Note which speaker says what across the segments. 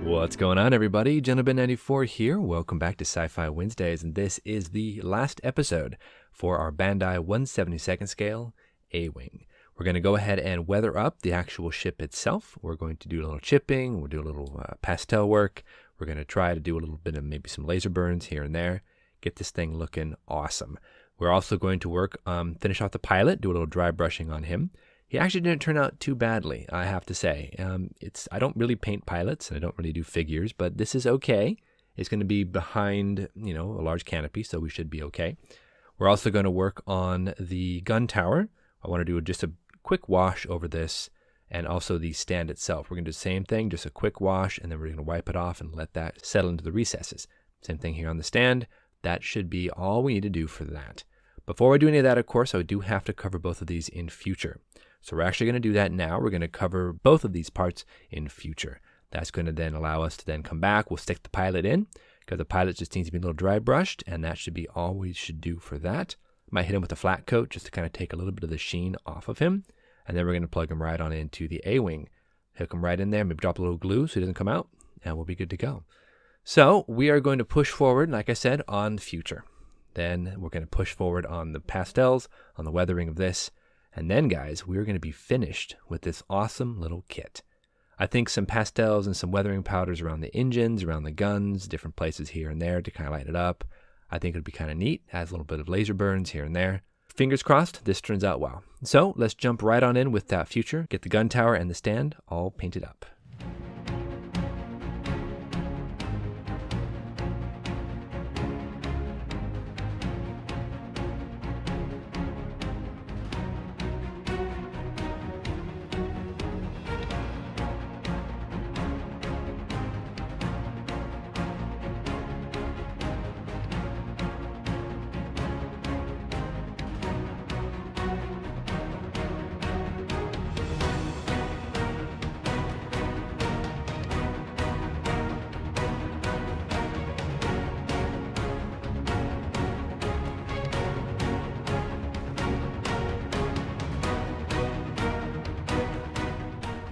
Speaker 1: What's going on, everybody? Gentleman94 here. Welcome back to Sci-Fi Wednesdays, and this is the last episode for our Bandai 1/72nd scale A-Wing. We're going to go ahead and weather up the actual ship itself. We're going to do a little chipping. We'll do a little pastel work. We're going to try to do a little bit of maybe some laser burns here and there. Get this thing looking awesome. We're also going to work, finish off the pilot, do a little dry brushing on him. He actually didn't turn out too badly, I have to say. I don't really paint pilots, and I don't really do figures, but this is okay. It's going to be behind, a large canopy, so we should be okay. We're also going to work on the gun tower. I want to do just a quick wash over this, and also the stand itself. We're going to do the same thing, just a quick wash, and then we're going to wipe it off and let that settle into the recesses. Same thing here on the stand. That should be all we need to do for that. Before we do any of that, of course, I do have to cover both of these in future. So we're actually going to do that now. We're going to cover both of these parts in future. That's going to then allow us to then come back. We'll stick the pilot in because the pilot just needs to be a little dry brushed, and that should be all we should do for that. Might hit him with a flat coat just to kind of take a little bit of the sheen off of him. And then we're going to plug him right on into the A-Wing. Hook him right in there, maybe drop a little glue so he doesn't come out, and we'll be good to go. So we are going to push forward, like I said, on future. Then we're going to push forward on the pastels, on the weathering of this. And then, guys, we're going to be finished with this awesome little kit. I think some pastels and some weathering powders around the engines, around the guns, different places here and there to kind of light it up. I think it'll be kind of neat. Adds a little bit of laser burns here and there. Fingers crossed, this turns out well. So let's jump right on in with that future. Get the gun tower and the stand all painted up.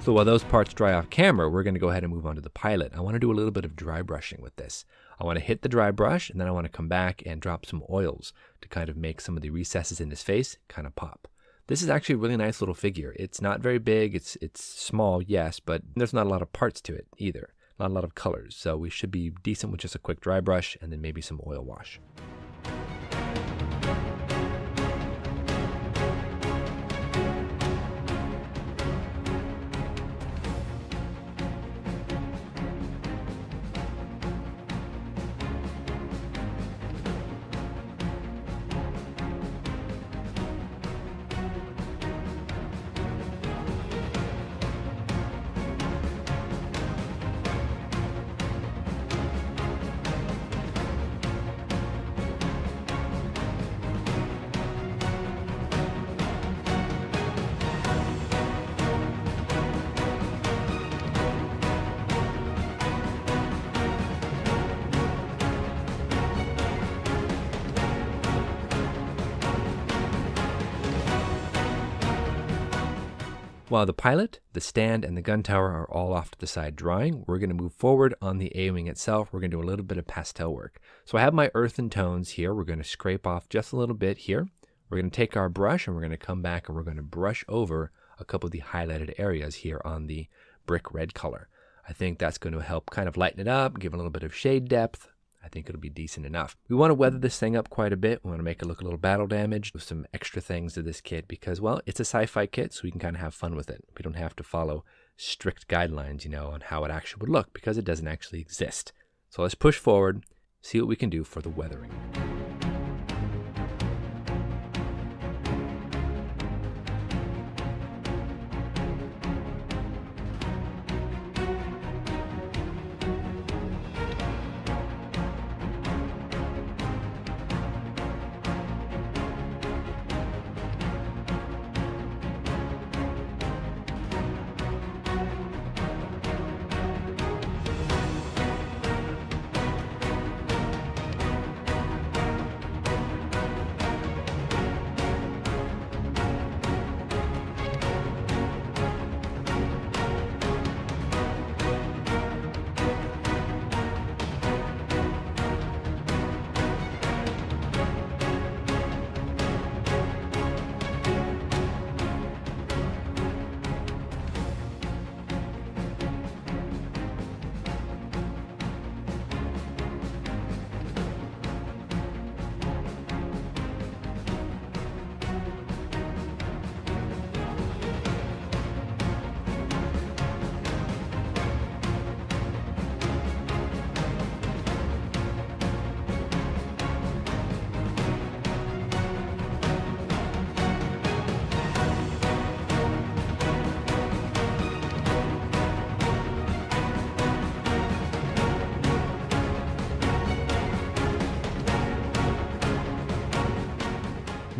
Speaker 1: So while those parts dry off camera, we're going to go ahead and move on to the pilot. I want to do a little bit of dry brushing with this. I want to hit the dry brush, and then I want to come back and drop some oils to kind of make some of the recesses in his face kind of pop. This is actually a really nice little figure. It's not very big. It's small, yes, but there's not a lot of parts to it either. Not a lot of colors. So we should be decent with just a quick dry brush and then maybe some oil wash. While the pilot, the stand, and the gun tower are all off to the side drying, we're going to move forward on the A-Wing itself. We're going to do a little bit of pastel work. So I have my earthen tones here. We're going to scrape off just a little bit here. We're going to take our brush and we're going to come back and we're going to brush over a couple of the highlighted areas here on the brick red color. I think that's going to help kind of lighten it up, give a little bit of shade depth. I think it'll be decent enough. We want to weather this thing up quite a bit. We want to make it look a little battle damaged with some extra things to this kit because, well, it's a sci-fi kit, so we can kind of have fun with it. We don't have to follow strict guidelines, on how it actually would look because it doesn't actually exist. So let's push forward, see what we can do for the weathering.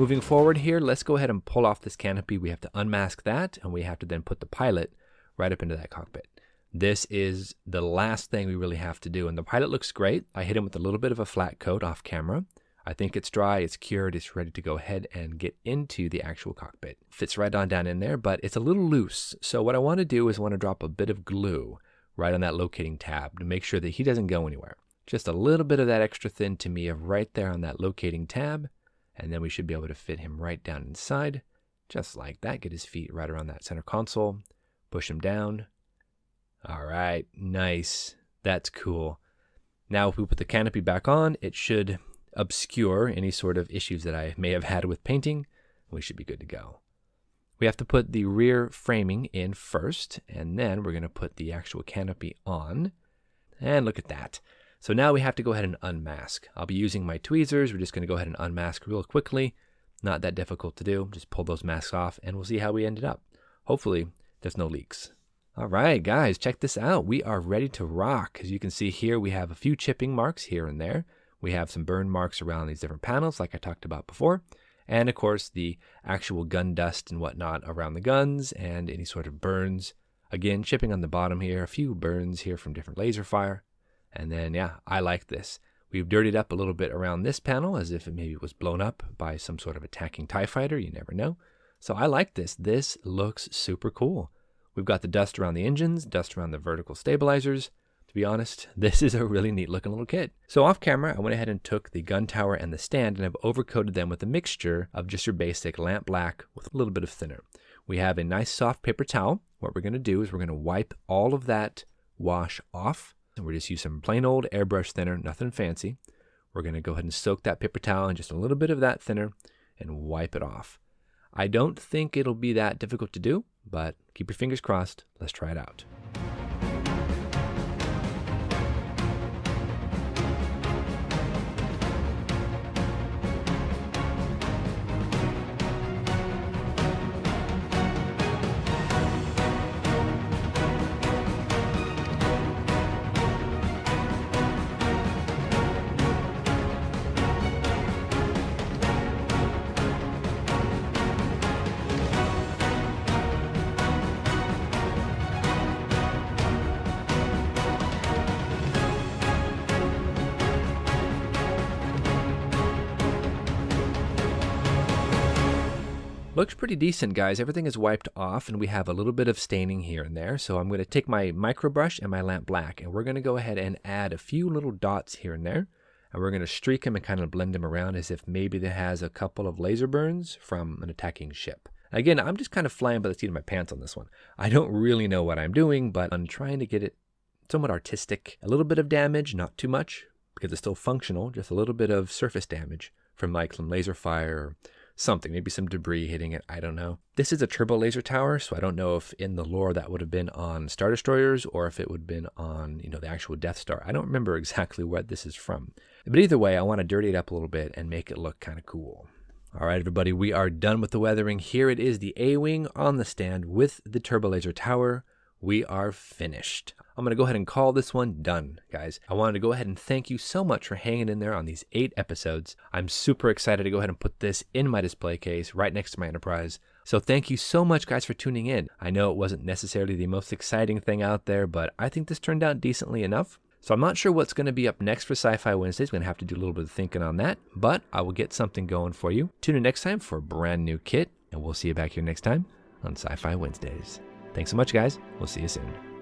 Speaker 1: Moving forward here, let's go ahead and pull off this canopy. We have to unmask that, and we have to then put the pilot right up into that cockpit. This is the last thing we really have to do, and the pilot looks great. I hit him with a little bit of a flat coat off camera. I think it's dry, it's cured, it's ready to go ahead and get into the actual cockpit. Fits right on down in there, but it's a little loose. So what I want to do is I want to drop a bit of glue right on that locating tab to make sure that he doesn't go anywhere. Just a little bit of that extra thin Tamiya right there on that locating tab, and then we should be able to fit him right down inside, just like that. Get his feet right around that center console, push him down. All right, nice. That's cool. Now if we put the canopy back on, it should obscure any sort of issues that I may have had with painting. We should be good to go. We have to put the rear framing in first, and then we're going to put the actual canopy on. And look at that. So now we have to go ahead and unmask. I'll be using my tweezers. We're just going to go ahead and unmask real quickly. Not that difficult to do. Just pull those masks off, and we'll see how we ended up. Hopefully, there's no leaks. All right, guys, check this out. We are ready to rock. As you can see here, we have a few chipping marks here and there. We have some burn marks around these different panels, like I talked about before. And of course, the actual gun dust and whatnot around the guns and any sort of burns. Again, chipping on the bottom here, a few burns here from different laser fire. And then, yeah, I like this. We've dirtied up a little bit around this panel as if it maybe was blown up by some sort of attacking TIE fighter. You never know. So I like this. This looks super cool. We've got the dust around the engines, dust around the vertical stabilizers. To be honest, this is a really neat looking little kit. So off camera, I went ahead and took the gun tower and the stand, and I've overcoated them with a mixture of just your basic lamp black with a little bit of thinner. We have a nice soft paper towel. What we're going to do is we're going to wipe all of that wash off. And we're just use some plain old airbrush thinner, nothing fancy. We're going to go ahead and soak that paper towel in just a little bit of that thinner and wipe it off. I don't think it'll be that difficult to do, but keep your fingers crossed. Let's try it out. Looks pretty decent, guys. Everything is wiped off, and we have a little bit of staining here and there. So I'm going to take my micro brush and my lamp black, and we're going to go ahead and add a few little dots here and there. And we're going to streak them and kind of blend them around as if maybe it has a couple of laser burns from an attacking ship. Again, I'm just kind of flying by the seat of my pants on this one. I don't really know what I'm doing, but I'm trying to get it somewhat artistic. A little bit of damage, not too much, because it's still functional. Just a little bit of surface damage from like some laser fire or something, maybe some debris hitting it, I don't know. This is a turbo laser tower, so I don't know if in the lore that would have been on Star Destroyers or if it would have been on, the actual Death Star. I don't remember exactly what this is from. But either way, I want to dirty it up a little bit and make it look kind of cool. All right, everybody, we are done with the weathering. Here it is, the A-Wing on the stand with the turbo laser tower. We are finished. I'm going to go ahead and call this one done, guys. I wanted to go ahead and thank you so much for hanging in there on these 8 episodes. I'm super excited to go ahead and put this in my display case right next to my Enterprise. So thank you so much, guys, for tuning in. I know it wasn't necessarily the most exciting thing out there, but I think this turned out decently enough. So I'm not sure what's going to be up next for Sci-Fi Wednesdays. We're going to have to do a little bit of thinking on that, but I will get something going for you. Tune in next time for a brand new kit, and we'll see you back here next time on Sci-Fi Wednesdays. Thanks so much, guys. We'll see you soon.